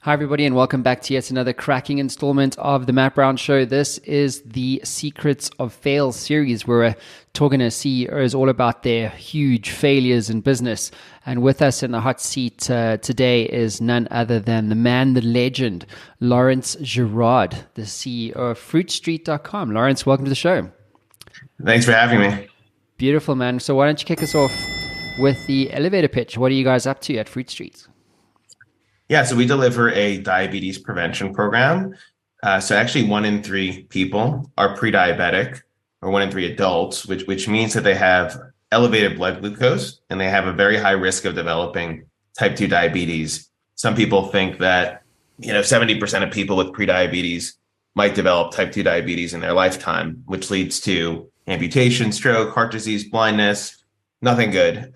Hi, everybody, and welcome back to yet another cracking installment of the Matt Brown Show. This is the Secrets of Fail series, where we're talking to CEOs all about their huge failures in business. And with us in the hot seat today is none other than the man, the legend, Laurence Girard, the CEO of FruitStreet.com. Laurence, welcome to the show. Thanks for having me. Beautiful, man. So why don't you kick us off with the elevator pitch? What are you guys up to at Fruit Street? Yeah, so we deliver a diabetes prevention program. So actually 1 in 3 people are pre-diabetic, or 1 in 3 adults, which means that they have elevated blood glucose and they have a very high risk of developing type 2 diabetes. Some people think that 70% of people with pre-diabetes might develop type 2 diabetes in their lifetime, which leads to amputation, stroke, heart disease, blindness, nothing good.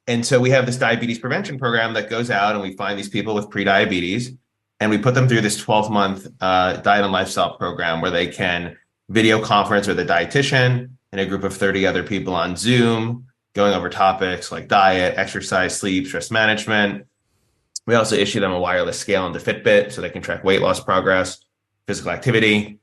And so we have this diabetes prevention program that goes out and we find these people with pre-diabetes and we put them through this 12-month diet and lifestyle program where they can video conference with a dietitian and a group of 30 other people on Zoom, going over topics like diet, exercise, sleep, stress management. We also issue them a wireless scale into Fitbit so they can track weight loss progress, physical activity.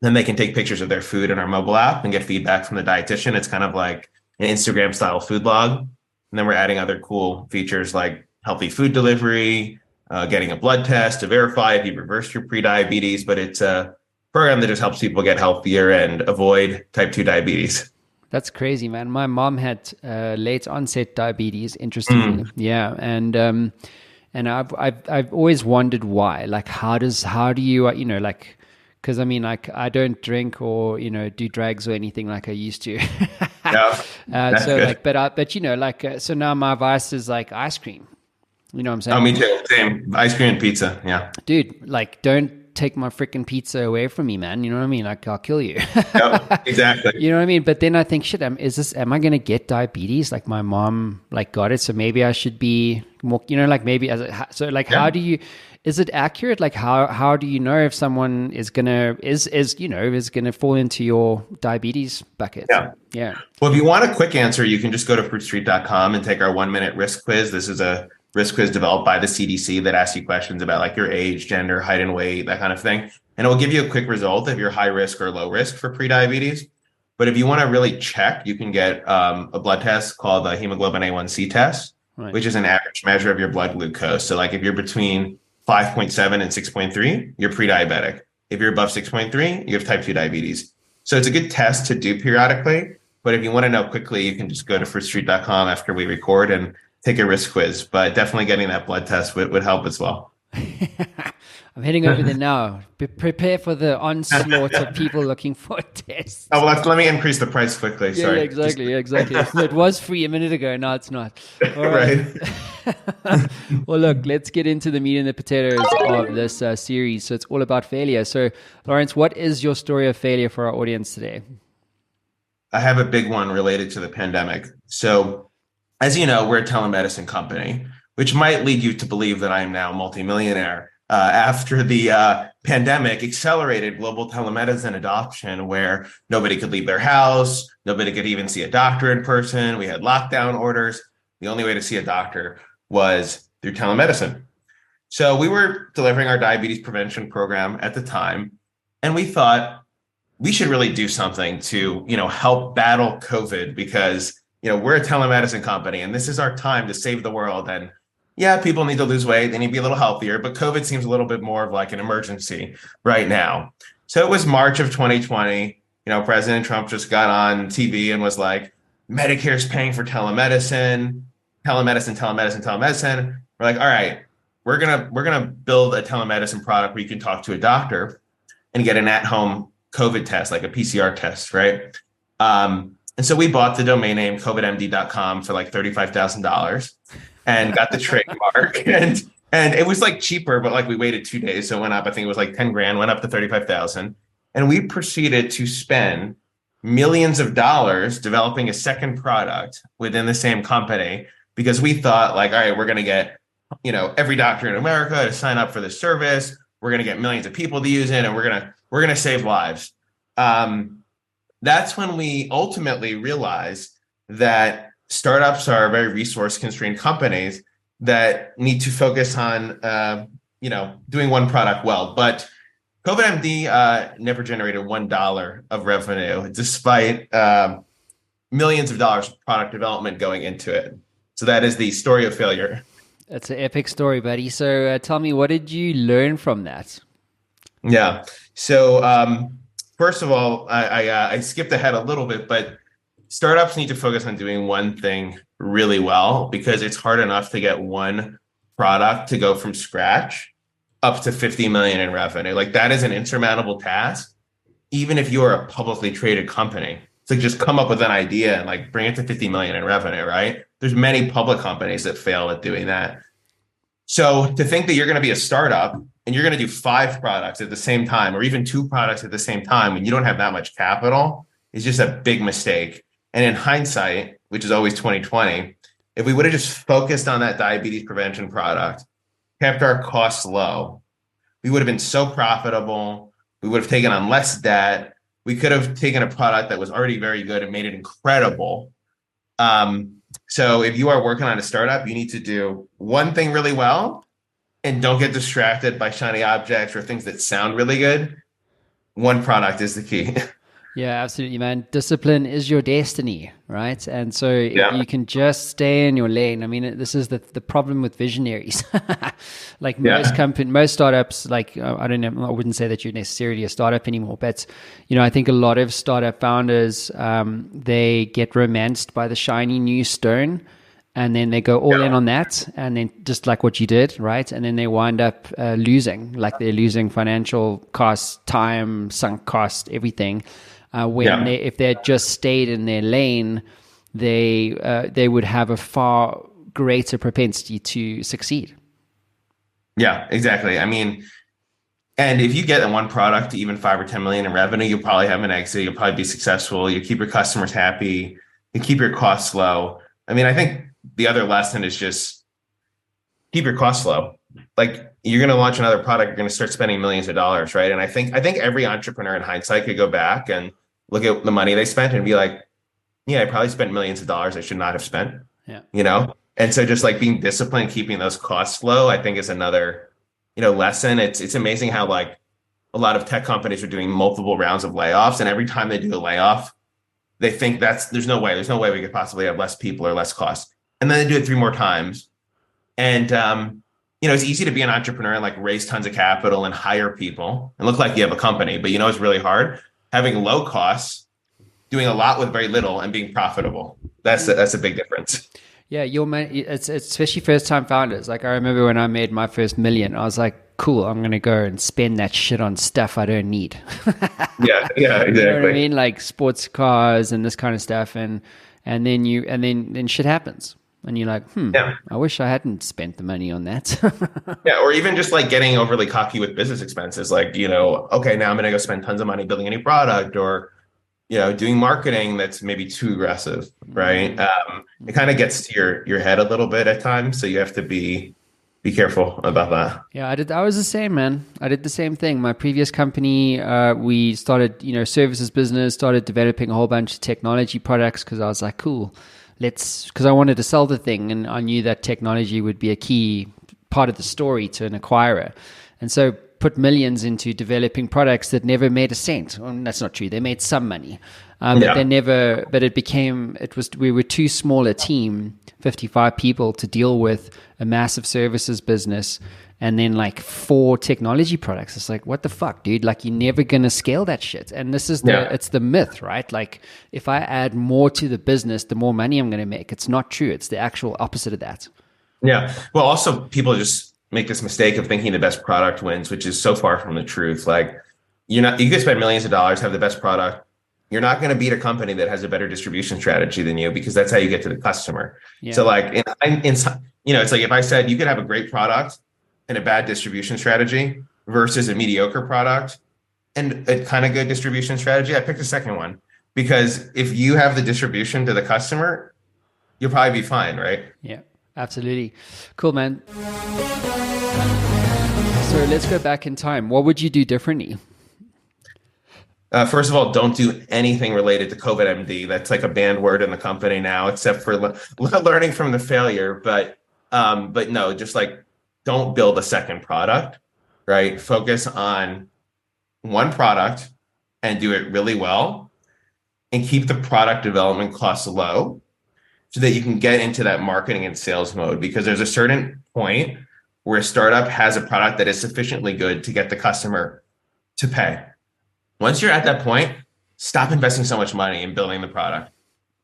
Then they can take pictures of their food in our mobile app and get feedback from the dietitian. It's kind of like an Instagram style food log. And then we're adding other cool features like healthy food delivery, getting a blood test to verify if you've reversed your pre-diabetes. But it's a program that just helps people get healthier and avoid type 2 diabetes. That's crazy, man. My mom had late onset diabetes, interestingly. Yeah. And I've always wondered why. Like, how do you, because I don't drink or, do drugs or anything like I used to. Yeah, so now my vice is like ice cream. You know what I'm saying? Oh, me too. Same. Ice cream and pizza. Yeah. Dude, don't take my freaking pizza away from me, man. You know what I mean? Like, I'll kill you. Yep, exactly. You know what I mean? But then I think, shit, am I going to get diabetes? Like my mom, got it. So maybe I should be more, maybe how do you, is it accurate? Like how do you know if someone is going to fall into your diabetes bucket? Yeah. Well, if you want a quick answer, you can just go to fruitstreet.com and take our 1-minute risk quiz. This is a risk quiz developed by the CDC that asks you questions about like your age, gender, height and weight, that kind of thing. And it will give you a quick result if you're high risk or low risk for prediabetes. But if you want to really check, you can get a blood test called the hemoglobin A1C test, right, which is an average measure of your blood glucose. So like if you're between 5.7 and 6.3, you're pre-diabetic. If you're above 6.3, you have type 2 diabetes. So it's a good test to do periodically. But if you want to know quickly, you can just go to fruitstreet.com after we record and take a risk quiz. But definitely getting that blood test would help as well. I'm heading over there now. Prepare for the onslaught of people looking for tests. Oh, well, let me increase the price quickly. Sorry. Yeah, exactly. It was free a minute ago. Now it's not. All right. Well, look, let's get into the meat and the potatoes of this series. So it's all about failure. So, Laurence, what is your story of failure for our audience today? I have a big one related to the pandemic. So, as you know, we're a telemedicine company, which might lead you to believe that I am now a multimillionaire. After the pandemic accelerated global telemedicine adoption, where nobody could leave their house, nobody could even see a doctor in person. We had lockdown orders. The only way to see a doctor was through telemedicine. So we were delivering our diabetes prevention program at the time, and we thought we should really do something to, help battle COVID because, we're a telemedicine company and this is our time to save the world. And yeah, people need to lose weight. They need to be a little healthier, but COVID seems a little bit more of like an emergency right now. So it was March of 2020. President Trump just got on TV and was like, Medicare's paying for telemedicine. We're like, all right, we're gonna build a telemedicine product where you can talk to a doctor and get an at-home COVID test, like a PCR test, right? And so we bought the domain name covidmd.com for like $35,000 and got the trademark. And it was like cheaper, but like we waited 2 days. So it went up, I think it was like 10 grand, went up to 35,000. And we proceeded to spend millions of dollars developing a second product within the same company because we thought like, all right, we're going to get, every doctor in America to sign up for this service. We're going to get millions of people to use it and we're going to save lives. That's when we ultimately realized that startups are very resource constrained companies that need to focus on doing one product well. But COVIDMD never generated $1 of revenue, despite millions of dollars of product development going into it. So that is the story of failure. That's an epic story, buddy. So tell me, what did you learn from that? Yeah. So first of all, I skipped ahead a little bit, but startups need to focus on doing one thing really well, because it's hard enough to get one product to go from scratch up to 50 million in revenue. Like, that is an insurmountable task, even if you're a publicly traded company. So just come up with an idea and like bring it to 50 million in revenue, right? There's many public companies that fail at doing that. So to think that you're going to be a startup and you're going to do 5 products at the same time, or even 2 products at the same time, when you don't have that much capital, is just a big mistake. And in hindsight, which is always 2020, if we would have just focused on that diabetes prevention product, kept our costs low, we would have been so profitable. We would have taken on less debt. We could have taken a product that was already very good and made it incredible. So if you are working on a startup, you need to do one thing really well and don't get distracted by shiny objects or things that sound really good. One product is the key. Yeah, absolutely, man. Discipline is your destiny, right? And so if you can just stay in your lane. I mean, this is the problem with visionaries. Like most startups, like, I don't know, I wouldn't say that you're necessarily a startup anymore, but, I think a lot of startup founders, they get romanced by the shiny new stone, and then they go all in on that, and then just like what you did, right? And then they wind up losing, like they're losing financial costs, time, sunk cost, everything. If they had just stayed in their lane, they would have a far greater propensity to succeed. Yeah, exactly. I mean, and if you get one product to even 5 or 10 million in revenue, you'll probably have an exit. You'll probably be successful. You keep your customers happy. You keep your costs low. I mean, I think the other lesson is just keep your costs low. Like, you're going to launch another product, you're going to start spending millions of dollars, right? And I think every entrepreneur in hindsight could go back and look at the money they spent and be like, yeah, I probably spent millions of dollars I should not have spent. Yeah. And so just like being disciplined, keeping those costs low, I think is another, lesson. It's amazing how like a lot of tech companies are doing multiple rounds of layoffs, and every time they do a layoff, they think there's no way we could possibly have less people or less costs. And then they do it 3 more times. And, it's easy to be an entrepreneur and like raise tons of capital and hire people and look like you have a company, but it's really hard having low costs, doing a lot with very little, and being profitable. That's a big difference. Yeah, it's especially first time founders. Like, I remember when I made my first million, I was like, cool, I'm going to go and spend that shit on stuff I don't need. Yeah, exactly. You know what I mean? Like sports cars and this kind of stuff. And then shit happens. And you're like, I wish I hadn't spent the money on that. Yeah, or even just like getting overly cocky with business expenses. Like, okay, now I'm going to go spend tons of money building a new product, or, doing marketing that's maybe too aggressive, right? It kind of gets to your head a little bit at times. So you have to be careful about that. Yeah, I was the same, man. I did the same thing. My previous company, we started, services business, started developing a whole bunch of technology products because I was like, cool. Because I wanted to sell the thing, and I knew that technology would be a key part of the story to an acquirer. And so put millions into developing products that never made a cent. Well, that's not true. They made some money, but we were too small a team, 55 people, to deal with a massive services business and then like 4 technology products. It's like, what the fuck, dude? Like, you're never going to scale that shit. And this is it's the myth, right? Like, if I add more to the business, the more money I'm going to make. It's not true. It's the actual opposite of that. Yeah. Well, also people just make this mistake of thinking the best product wins, which is so far from the truth. Like, you could spend millions of dollars, have the best product. You're not going to beat a company that has a better distribution strategy than you, because that's how you get to the customer. Yeah. So like, it's like if I said you could have a great product and a bad distribution strategy versus a mediocre product and a kind of good distribution strategy, I picked the second one, because if you have the distribution to the customer, you'll probably be fine, right? Yeah, absolutely. Cool, man. So let's go back in time. What would you do differently? First of all, don't do anything related to COVIDMD. That's like a banned word in the company now, except for learning from the failure. But no, just like don't build a second product, right? Focus on one product and do it really well and keep the product development costs low so that you can get into that marketing and sales mode, because there's a certain point where a startup has a product that is sufficiently good to get the customer to pay. Once you're at that point, stop investing so much money in building the product.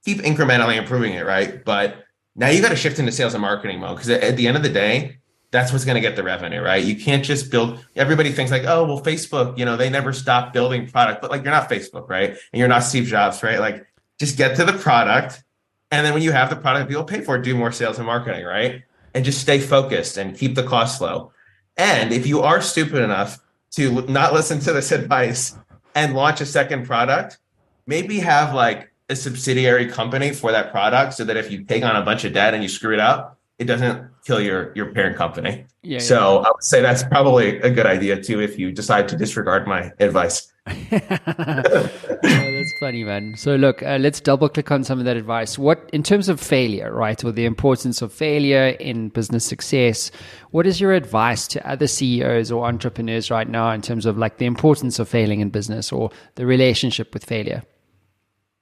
Keep incrementally improving it, right? But now you got to shift into sales and marketing mode, because at the end of the day, that's what's going to get the revenue, right? You can't just build. Everybody thinks like, oh, well, Facebook, they never stop building product, but like you're not Facebook, right? And you're not Steve Jobs, right? Like just get to the product. And then when you have the product people pay for it, do more sales and marketing, right? And just stay focused and keep the costs low. And if you are stupid enough to not listen to this advice and launch a second product, maybe have like a subsidiary company for that product so that if you take on a bunch of debt and you screw it up, it doesn't kill your parent company. So I would say that's probably a good idea too, if you decide to disregard my advice. That's funny, man. So look, let's double click on some of that advice. What, in terms of failure, right, or the importance of failure in business success, what is your advice to other CEOs or entrepreneurs right now in terms of like the importance of failing in business or the relationship with failure?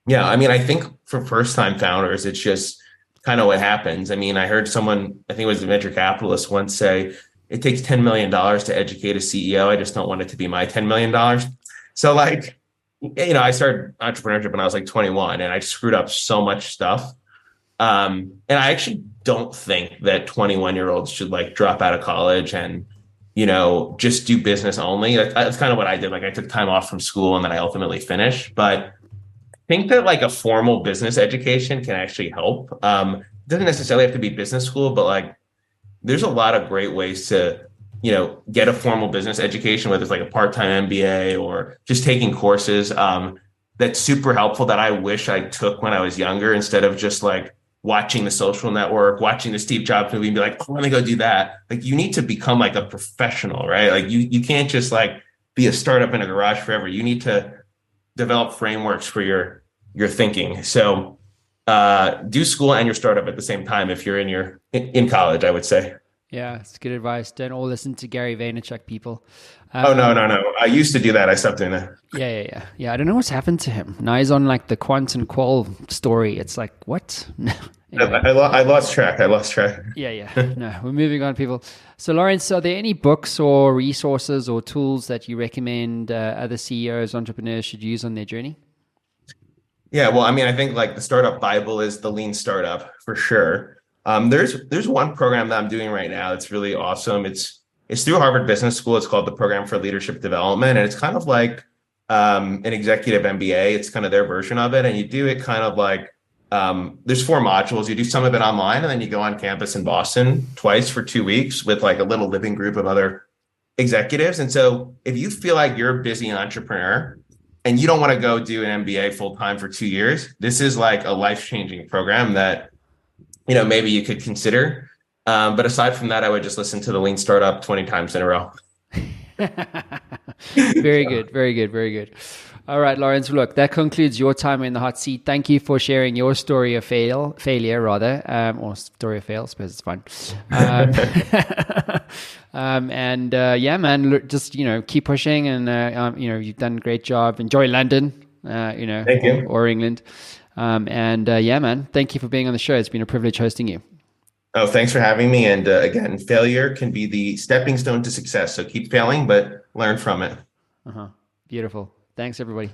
Yeah, I mean, I think for first-time founders, it's just kind of what happens. I mean, I heard someone, I think it was a venture capitalist, once say, it takes $10 million to educate a CEO. I just don't want it to be my $10 million. So like, I started entrepreneurship when I was like 21 and I screwed up so much stuff. And I actually don't think that 21-year-olds should like drop out of college and, just do business only. That's kind of what I did. Like I took time off from school and then I ultimately finished. But I think that like a formal business education can actually help. It doesn't necessarily have to be business school, but like there's a lot of great ways to, get a formal business education, whether it's like a part-time MBA or just taking courses. That's super helpful that I wish I took when I was younger, instead of just like watching The Social Network, watching the Steve Jobs movie and be like, oh, let me go do that. Like you need to become like a professional, right? Like you can't just like be a startup in a garage forever. You need to develop frameworks for your thinking. So do school and your startup at the same time if you're in college, I would say. Yeah, it's good advice. Don't all listen to Gary Vaynerchuk, people. Oh, no. I used to do that. I stopped doing that. Yeah. I don't know what's happened to him. Now he's on like the quant and qual story. It's like, what? Anyway. I lost track. Yeah. No, we're moving on, people. So Laurence, are there any books or resources or tools that you recommend other CEOs, entrepreneurs should use on their journey? Yeah, well, I mean, I think like the Startup Bible is the Lean Startup for sure. There's one program that I'm doing right now that's really awesome. It's through Harvard Business School. It's called the Program for Leadership Development, and it's kind of like an executive MBA. It's kind of their version of it, and you do it kind of like there's 4 modules. You do some of it online, and then you go on campus in Boston twice for 2 weeks with like a little living group of other executives. And so if you feel like you're a busy entrepreneur and you don't want to go do an MBA full time for 2 years, this is like a life-changing program that, maybe you could consider. But aside from that, I would just listen to the Lean Startup 20 times in a row. Very good. All right, Laurence, look, that concludes your time in the hot seat. Thank you for sharing your story of failure, or story of fail. I suppose it's fun. Yeah, man, just, keep pushing, and, you've done a great job. Enjoy London, Thank you. or England. Yeah, man, thank you for being on the show. It's been a privilege hosting you. Oh, thanks for having me. And again, failure can be the stepping stone to success. So keep failing, but learn from it. Beautiful. Thanks, everybody.